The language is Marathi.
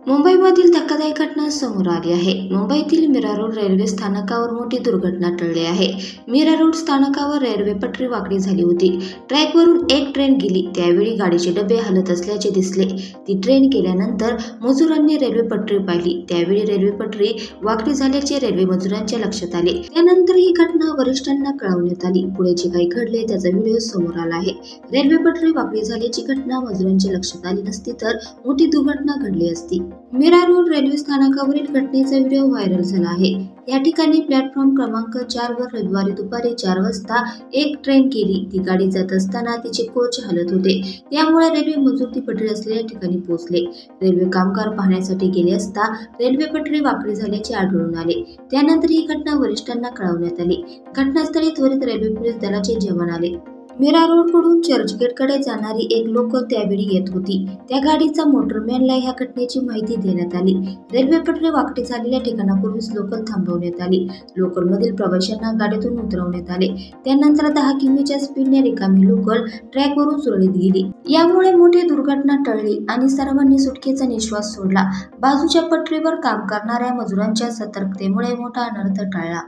मुंबईमधील धक्कादायक घटना समोर आली आहे। मुंबईतील मीरा रोड रेल्वे स्थानकावर मोठी दुर्घटना टळली आहे। मीरा रोड स्थानकावर रेल्वे पटरी वाकडी झाली होती। ट्रॅकवरून एक ट्रेन गेली, त्यावेळी गाडीचे डबे हलत असल्याचे दिसले। ती ट्रेन गेल्यानंतर मजुरांनी रेल्वे पटरी पाहिली, त्यावेळी रेल्वे पटरी वाकडी झाल्याचे रेल्वे मजुरांच्या लक्षात आले। त्यानंतर ही घटना वरिष्ठांना कळवण्यात आली। पुढे जे काही घडले त्याचा व्हिडिओ समोर आला आहे। रेल्वे पटरी वाकडी झाल्याची घटना मजुरांच्या लक्षात आली नसती तर मोठी दुर्घटना घडली असती। मीरा रोड रेल्वे स्थानकावरील घटनेचा व्हिडिओ व्हायरल झाला आहे। या ठिकाणी प्लॅटफॉर्म क्रमांक 4 वर रविवारी दुपारी 4 वाजता एक ट्रेन गेली। ती गाडी जात असताना तिचे कोच हलत होते, त्यामुळे रेल्वे मजूर ती पटरी असलेल्या ठिकाणी पोहोचले। रेल्वे कामगार पाहण्यासाठी गेले असता रेल्वे पटरी वाकडी झाल्याचे आढळून आले। त्यानंतर ही घटना वरिष्ठांना कळवण्यात आली। घटनास्थळी त्वरित रेल्वे पोलीस दलाचे जवान आले। मीरा रोड कडून चर्चगेटकडे जाणारी एक लोकल त्यावेळी येत होती। त्या गाडीचा मोटरमॅनला या घटनेची माहिती देण्यात आली। रेल्वे पटरी वाकडी झालेल्या ठिकाणापूर्वीच लोकल थांबवण्यात आली। लोकलमधील प्रवाशांना गाडीतून उतरवण्यात आले। त्यानंतर 10 किमीच्या स्पीडने रिकामी लोकल ट्रॅकवरून सुरळीत गेली। यामुळे मोठी दुर्घटना टळली आणि सर्वांनी सुटकेचा निश्वास सोडला। बाजूच्या पटरीवर काम करणाऱ्या मजुरांच्या सतर्कतेमुळे मोठा अनर्थ टळला।